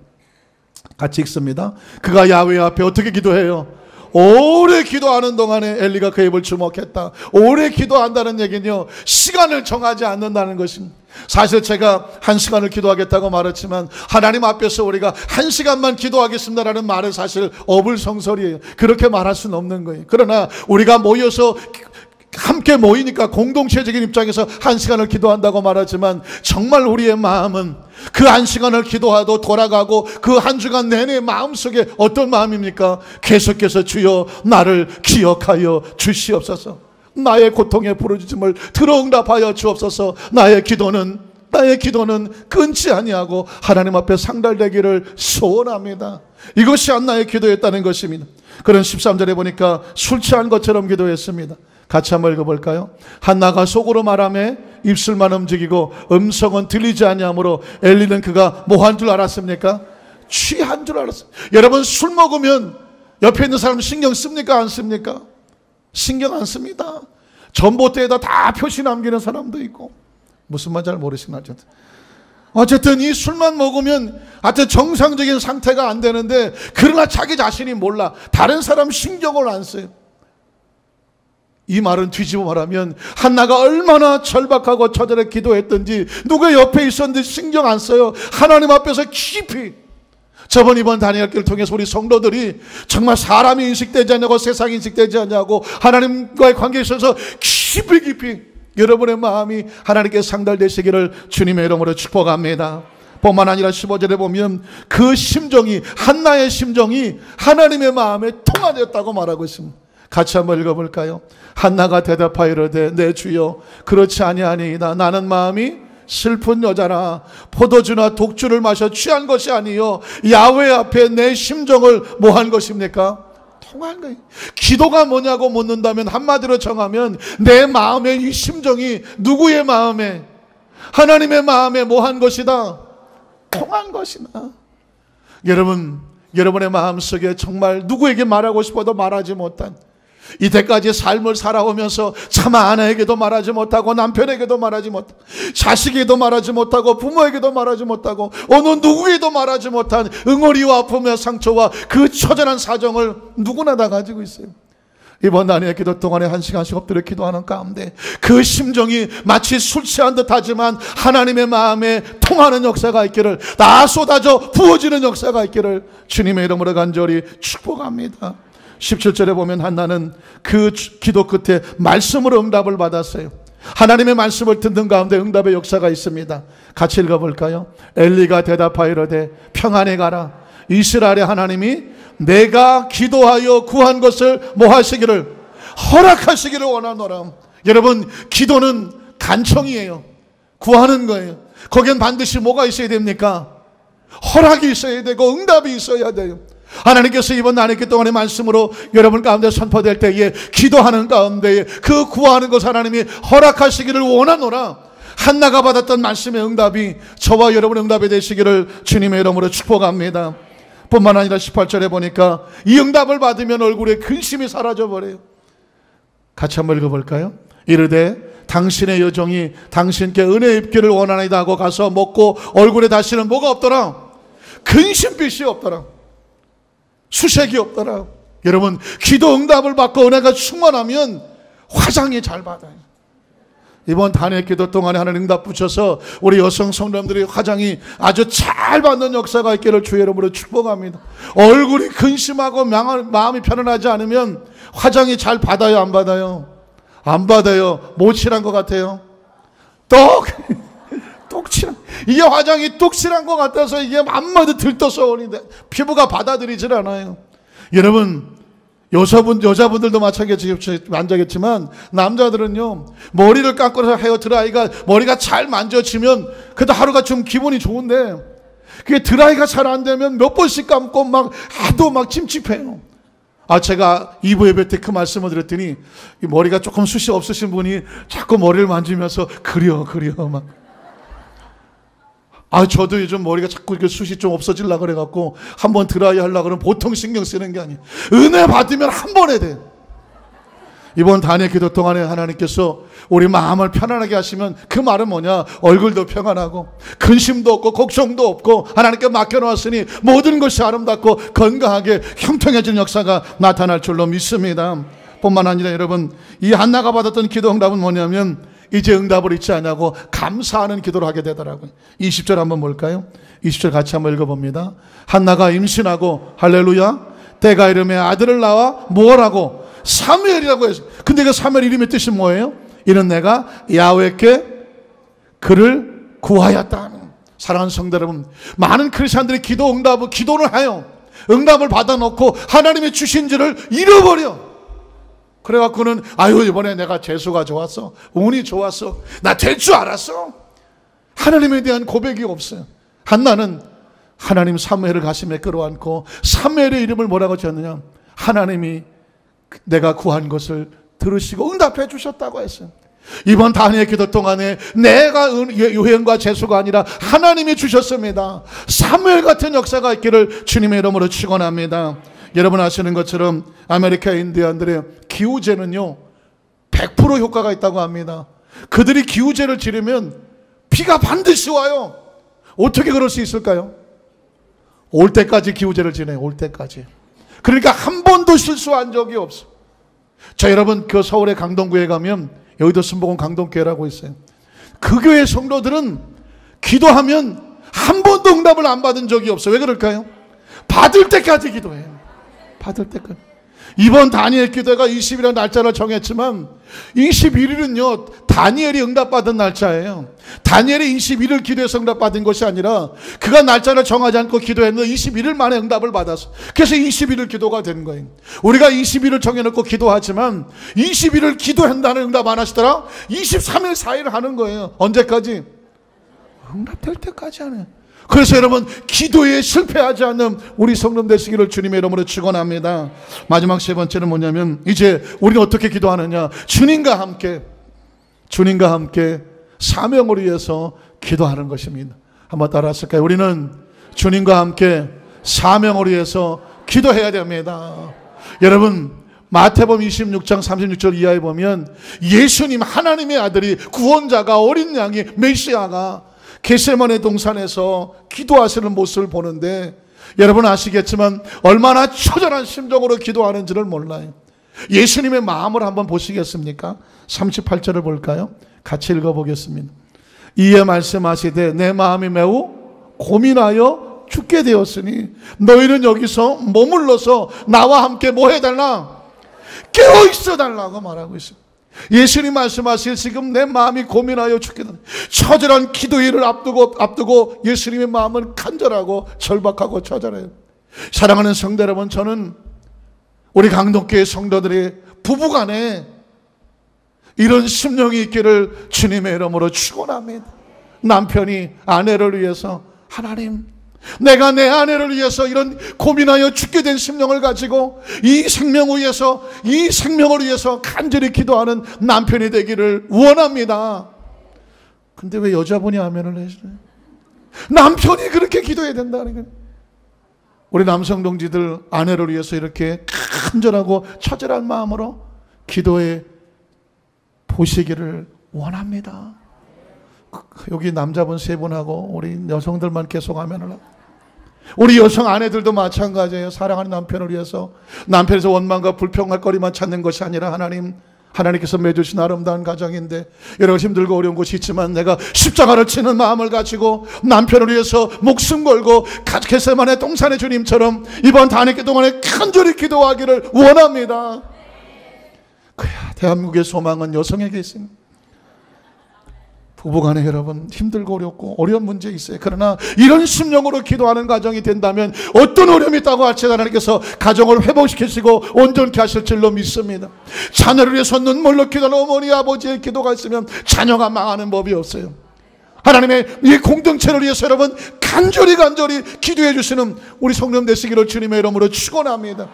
Speaker 2: 같이 읽습니다. 그가 야훼 앞에 어떻게 기도해요? 오래 기도하는 동안에 엘리가 그 입을 주목했다. 오래 기도한다는 얘기는요, 시간을 정하지 않는다는 것입니다. 사실 제가 1시간을 기도하겠다고 말했지만 하나님 앞에서 우리가 1시간만 기도하겠습니다라는 말은 사실 어불성설이에요. 그렇게 말할 수는 없는 거예요. 그러나 우리가 모여서 함께 모이니까 공동체적인 입장에서 1시간을 기도한다고 말하지만 정말 우리의 마음은 그 1시간을 기도하도 돌아가고 그 한 주간 내내 마음속에 어떤 마음입니까? 계속해서 주여 나를 기억하여 주시옵소서. 나의 고통의 부르짖음을 들어 응답하여 주옵소서. 나의 기도는 끊지 아니하고 하나님 앞에 상달되기를 소원합니다. 이것이 한나의 기도였다는 것입니다. 그런 13절에 보니까 술 취한 것처럼 기도했습니다. 같이 한번 읽어볼까요? 한나가 속으로 말하며 입술만 움직이고 음성은 들리지 아니하므로 엘리는 그가 뭐한 줄 알았습니까? 취한 줄 알았어요. 여러분, 술 먹으면 옆에 있는 사람 신경 씁니까? 안 씁니까? 신경 안 씁니다. 전봇대에다 다 표시 남기는 사람도 있고, 무슨 말 잘 모르시나. 어쨌든 이 술만 먹으면 하여튼 정상적인 상태가 안 되는데, 그러나 자기 자신이 몰라. 다른 사람 신경을 안 써요. 이 말은 뒤집어 말하면 한나가 얼마나 절박하고 처절하게 기도했던지, 누가 옆에 있었는지 신경 안 써요. 하나님 앞에서 깊이. 저번 이번 다니엘기를 통해서 우리 성도들이 정말 사람이 인식되지 않냐고, 세상이 인식되지 않냐고, 하나님과의 관계에 있어서 깊이 여러분의 마음이 하나님께 상달되시기를 주님의 이름으로 축복합니다. 뿐만 아니라 15절에 보면 그 심정이, 한나의 심정이 하나님의 마음에 통하였다고 말하고 있습니다. 같이 한번 읽어볼까요? 한나가 대답하여 이르되 내 주여 그렇지 아니하니이다. 나는 마음이 슬픈 여자라. 포도주나 독주를 마셔 취한 것이 아니요 야훼 앞에 내 심정을 뭐한 것입니까? 통한 거예요. 기도가 뭐냐고 묻는다면 한마디로 정하면 내 마음의 이 심정이 누구의 마음에? 하나님의 마음에 뭐한 것이다? 통한 것이다. 여러분, 여러분의 마음속에 정말 누구에게 말하고 싶어도 말하지 못한, 이때까지 삶을 살아오면서 차마 아내에게도 말하지 못하고, 남편에게도 말하지 못하고, 자식에게도 말하지 못하고, 부모에게도 말하지 못하고, 어느 누구에게도 말하지 못한 응어리와 아픔의 상처와 그 처절한 사정을 누구나 다 가지고 있어요. 이번 다니엘 기도 동안에 1시간씩 엎드려 기도하는 가운데 그 심정이 마치 술 취한 듯 하지만 하나님의 마음에 통하는 역사가 있기를, 다 쏟아져 부어지는 역사가 있기를 주님의 이름으로 간절히 축복합니다. 17절에 보면 한나는 그 기도 끝에 말씀으로 응답을 받았어요. 하나님의 말씀을 듣는 가운데 응답의 역사가 있습니다. 같이 읽어볼까요? 엘리가 대답하여 이르되 평안히 가라. 이스라엘의 하나님이 내가 기도하여 구한 것을 뭐 하시기를, 허락하시기를 원하노라. 여러분, 기도는 간청이에요. 구하는 거예요. 거기엔 반드시 뭐가 있어야 됩니까? 허락이 있어야 되고 응답이 있어야 돼요. 하나님께서 이번 나누기 동안의 말씀으로 여러분 가운데 선포될 때에 기도하는 가운데 그 구하는 것 하나님이 허락하시기를 원하노라. 한나가 받았던 말씀의 응답이 저와 여러분의 응답이 되시기를 주님의 이름으로 축복합니다. 뿐만 아니라 18절에 보니까 이 응답을 받으면 얼굴에 근심이 사라져버려요. 같이 한번 읽어볼까요? 이르되 당신의 여종이 당신께 은혜 입기를 원하나이다 하고 가서 먹고 얼굴에 다시는 뭐가 없더라? 근심빛이 없더라. 수색이 없더라. 여러분, 기도 응답을 받고 은혜가 충만하면 화장이 잘 받아요. 이번 다니엘 기도 동안에 하나님 응답 붙여서 우리 여성 성도님들이 화장이 아주 잘 받는 역사가 있기를 주의 이름으로 축복합니다. 얼굴이 근심하고 마음이 편안하지 않으면 화장이 잘 받아요, 안 받아요? 안 받아요. 못 칠한 것 같아요. 똑칠한, 이게 화장이 똑칠한 것 같아서 이게 한마디 들떠서 오는데 피부가 받아들이질 않아요. 여러분, 여자분들도 마찬가지겠지만 남자들은요, 머리를 깎고서 헤어 드라이가 머리가 잘 만져지면 그래도 하루가 좀 기분이 좋은데, 그게 드라이가 잘 안 되면 몇 번씩 감고 막 하도 막 찜찜해요. 제가 2부 예배 때 그 말씀을 드렸더니 이 머리가 조금 숱이 없으신 분이 자꾸 머리를 만지면서 그려 막. 저도 요즘 머리가 자꾸 이렇게 숱이 좀 없어지려고 그래갖고 한번 드라이 하려고 그러면 보통 신경 쓰는 게 아니에요. 은혜 받으면 한 번에 돼. 이번 단의 기도 동안에 하나님께서 우리 마음을 편안하게 하시면 그 말은 뭐냐? 얼굴도 평안하고 근심도 없고 걱정도 없고 하나님께 맡겨놓았으니 모든 것이 아름답고 건강하게 형통해지는 역사가 나타날 줄로 믿습니다. 뿐만 아니라 여러분, 이 한나가 받았던 기도 응답은 뭐냐면 이제 응답을 잊지 않냐고 감사하는 기도를 하게 되더라고요. 20절 한번 볼까요? 20절 같이 한번 읽어봅니다. 한나가 임신하고 할렐루야 때가 이름에 아들을 낳아 뭐라고? 사무엘이라고 해서. 근데 그 사무엘 이름의 뜻이 뭐예요? 이는 내가 야훼께 그를 구하였다. 사랑하는 성도 여러분, 많은 크리스찬들이 기도 응답을 기도를 해요. 응답을 받아놓고 하나님의 주신 줄을 잃어버려. 그래갖고는 이번에 내가 재수가 좋았어, 운이 좋았어, 나 될 줄 알았어. 하나님에 대한 고백이 없어요. 한나는 하나님 사무엘을 가슴에 끌어안고 사무엘의 이름을 뭐라고 지었느냐? 하나님이 내가 구한 것을 들으시고 응답해 주셨다고 했어요. 이번 단의 기도 동안에 내가 유행과 재수가 아니라 하나님이 주셨습니다. 사무엘 같은 역사가 있기를 주님의 이름으로 축원합니다. 여러분 아시는 것처럼 아메리카 인디언들의 기우제는요 100% 효과가 있다고 합니다. 그들이 기우제를 지르면 비가 반드시 와요. 어떻게 그럴 수 있을까요? 올 때까지 기우제를 지내요. 올 때까지. 그러니까 한 번도 실수한 적이 없어. 자, 여러분 그 서울의 강동구에 가면 여의도 순복음 강동교회라고 있어요. 그 교회 성도들은 기도하면 한 번도 응답을 안 받은 적이 없어요. 왜 그럴까요? 받을 때까지 기도해요. 받을 때까지. 이번 다니엘 기도가 20일이라는 날짜를 정했지만 21일은요 다니엘이 응답받은 날짜예요. 다니엘이 21일 기도해서 응답받은 것이 아니라 그가 날짜를 정하지 않고 기도했는데 21일 만에 응답을 받았어. 그래서 21일 기도가 된 거예요. 우리가 21일 정해놓고 기도하지만 21일 기도한다는 응답 안 하시더라? 23일 4일 하는 거예요. 언제까지? 응답될 때까지 하네. 그래서 여러분 기도에 실패하지 않는 우리 성도 되시기를 주님의 이름으로 축원합니다. 마지막 세 번째는 뭐냐면 이제 우리는 어떻게 기도하느냐? 주님과 함께 사명을 위해서 기도하는 것입니다. 한번 따라하실까요? 우리는 주님과 함께 사명을 위해서 기도해야 됩니다. 여러분 마태복음 26장 36절 이하에 보면 예수님 하나님의 아들이 구원자가 어린 양이 메시아가 겟세마네 동산에서 기도하시는 모습을 보는데 여러분 아시겠지만 얼마나 처절한 심정으로 기도하는지를 몰라요. 예수님의 마음을 한번 보시겠습니까? 38절을 볼까요? 같이 읽어보겠습니다. 이에 말씀하시되 내 마음이 매우 고민하여 죽게 되었으니 너희는 여기서 머물러서 나와 함께 뭐 해달라? 깨어있어 달라고 말하고 있습니다. 예수님 말씀하실 지금 내 마음이 고민하여 죽게 된다. 처절한 기도일을 앞두고 예수님의 마음은 간절하고 절박하고 처절해요. 사랑하는 성도 여러분, 저는 우리 강동교회 성도들이 부부간에 이런 심령이 있기를 주님의 이름으로 축원합니다. 남편이 아내를 위해서 하나님 내가 내 아내를 위해서 이런 고민하여 죽게 된 심령을 가지고 이 생명을 위해서 간절히 기도하는 남편이 되기를 원합니다. 근데 왜 여자분이 아멘을 해주나요? 남편이 그렇게 기도해야 된다는 거예요. 우리 남성 동지들 아내를 위해서 이렇게 간절하고 처절한 마음으로 기도해 보시기를 원합니다. 여기 남자분 세 분하고 우리 여성들만 계속 아멘을 하고, 우리 여성 아내들도 마찬가지예요. 사랑하는 남편을 위해서, 남편에서 원망과 불평할 거리만 찾는 것이 아니라 하나님께서 맺으신 아름다운 가정인데 여러 힘들고 어려운 곳이 있지만 내가 십자가를 치는 마음을 가지고 남편을 위해서 목숨 걸고 겟세마네 동산의 주님처럼 이번 단위기 동안에 간절히 기도하기를 원합니다. 그야 대한민국의 소망은 여성에게 있습니다. 부부간에 여러분 힘들고 어렵고 어려운 문제 있어요. 그러나 이런 심령으로 기도하는 가정이 된다면 어떤 어려움이 있다고 할지라도 하나님께서 가정을 회복시키시고 온전케 하실 줄로 믿습니다. 자녀를 위해서 눈물로 기도하는 어머니 아버지의 기도가 있으면 자녀가 망하는 법이 없어요. 하나님의 이 공동체를 위해서 여러분 간절히 기도해 주시는 우리 성령 되시기를 주님의 이름으로 축원합니다.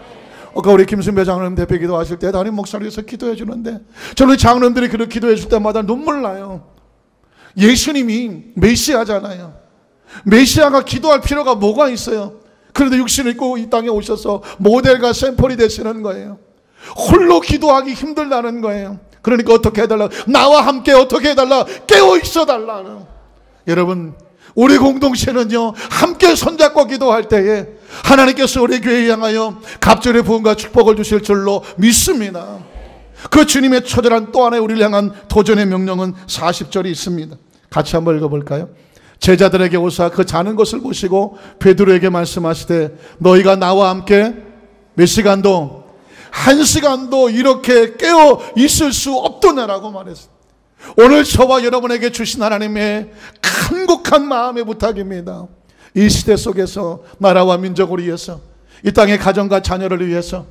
Speaker 2: 아까 우리 김순배 장로님 대표 기도하실 때 담임 목사를 위해서 기도해 주는데 저는 장로님들이 그렇게 기도해 줄 때마다 눈물 나요. 예수님이 메시아잖아요. 메시아가 기도할 필요가 뭐가 있어요? 그런데 육신을 입고 이 땅에 오셔서 모델과 샘플이 되시는 거예요. 홀로 기도하기 힘들다는 거예요. 그러니까 어떻게 해달라? 나와 함께 어떻게 해달라? 깨어 있어 달라. 여러분 우리 공동체는요 함께 손잡고 기도할 때에 하나님께서 우리 교회에 향하여 갑절의 부흥과 축복을 주실 줄로 믿습니다. 그 주님의 처절한 또 하나의 우리를 향한 도전의 명령은 40절이 있습니다. 같이 한번 읽어볼까요? 제자들에게 오사 그 자는 것을 보시고 베드로에게 말씀하시되 너희가 나와 함께 몇 시간도 한 시간도 이렇게 깨어 있을 수 없도냐라고 말했어요. 오늘 저와 여러분에게 주신 하나님의 간곡한 마음의 부탁입니다. 이 시대 속에서 나라와 민족을 위해서 이 땅의 가정과 자녀를 위해서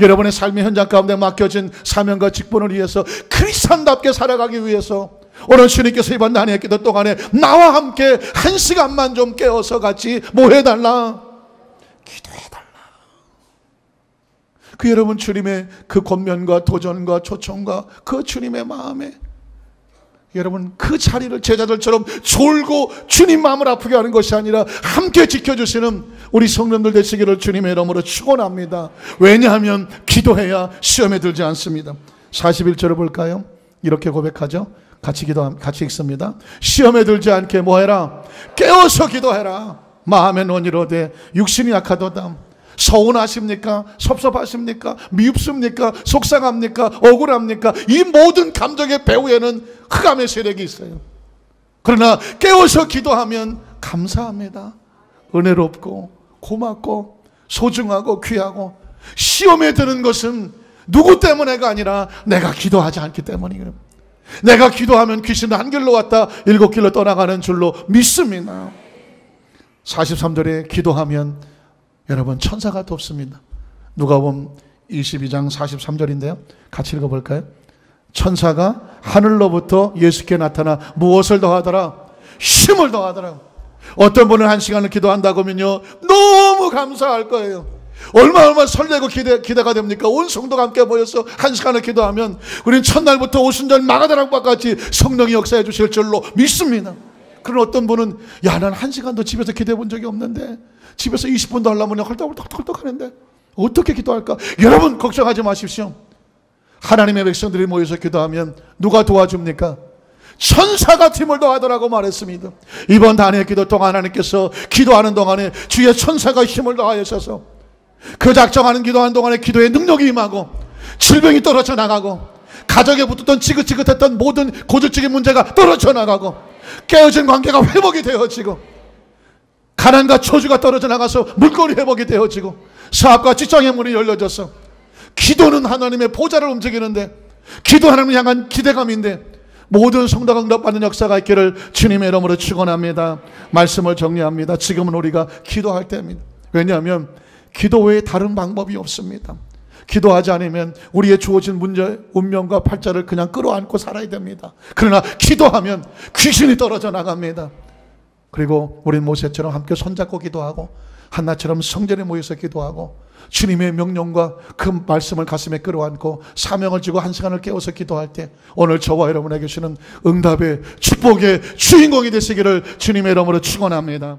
Speaker 2: 여러분의 삶의 현장 가운데 맡겨진 사명과 직분을 위해서 크리스찬답게 살아가기 위해서 오늘 주님께서 이번 나의 기도 동안에 나와 함께 한 시간만 좀 깨어서 같이 뭐 해달라? 기도해달라. 그 여러분 주님의 그 권면과 도전과 초청과 그 주님의 마음에 여러분 그 자리를 제자들처럼 졸고 주님 마음을 아프게 하는 것이 아니라 함께 지켜주시는 우리 성령들 되시기를 주님의 이름으로 축원합니다. 왜냐하면 기도해야 시험에 들지 않습니다. 41절을 볼까요? 이렇게 고백하죠. 같이 읽습니다. 시험에 들지 않게 뭐해라? 깨어서 기도해라. 마음의 논의로되 육신이 약하도다. 서운하십니까? 섭섭하십니까? 미흡습니까? 속상합니까? 억울합니까? 이 모든 감정의 배후에는 흑암의 세력이 있어요. 그러나 깨어서 기도하면 감사합니다. 은혜롭고 고맙고 소중하고 귀하고 시험에 드는 것은 누구 때문에가 아니라 내가 기도하지 않기 때문이에요. 내가 기도하면 귀신은 한 길로 왔다 7길로 떠나가는 줄로 믿습니다. 43절에 기도하면 여러분 천사가 돕습니다. 누가복음 22장 43절인데요. 같이 읽어볼까요? 천사가 하늘로부터 예수께 나타나 무엇을 더하더라? 힘을 더하더라. 어떤 분은 1시간을 기도한다고 하면요 너무 감사할 거예요. 얼마나 설레고 기대가 됩니까? 온 성도가 함께 모여서 1시간을 기도하면 우리는 첫날부터 오순절 마가다락과 같이 성령이 역사해 주실 줄로 믿습니다. 그런 어떤 분은 야, 난 1시간도 집에서 기도해 본 적이 없는데 집에서 20분도 하려면 헐떡헐떡 하는데 어떻게 기도할까? 여러분 걱정하지 마십시오. 하나님의 백성들이 모여서 기도하면 누가 도와줍니까? 천사가 힘을 더하더라고 말했습니다. 이번 단의 기도 동안 하나님께서 기도하는 동안에 주의 천사가 힘을 더하셔서 그 작정하는 기도하는 동안에 기도의 능력이 임하고 질병이 떨어져 나가고 가정에 붙었던 지긋지긋했던 모든 고질적인 문제가 떨어져 나가고 깨어진 관계가 회복이 되어지고 가난과 초주가 떨어져 나가서 물건이 회복이 되어지고 사업과 직장의 문이 열려져서 기도는 하나님의 보좌를 움직이는데 기도 하나님을 향한 기대감인데 모든 성도가 응답받는 역사가 있기를 주님의 이름으로 축원합니다. 말씀을 정리합니다. 지금은 우리가 기도할 때입니다. 왜냐하면 기도 외에 다른 방법이 없습니다. 기도하지 않으면 우리의 주어진 문제, 운명과 팔자를 그냥 끌어안고 살아야 됩니다. 그러나 기도하면 귀신이 떨어져 나갑니다. 그리고 우리는 모세처럼 함께 손잡고 기도하고 한나처럼 성전에 모여서 기도하고 주님의 명령과 그 말씀을 가슴에 끌어안고 사명을 지고 1시간을 깨워서 기도할 때 오늘 저와 여러분에게 주시는 응답의 축복의 주인공이 되시기를 주님의 이름으로 축원합니다.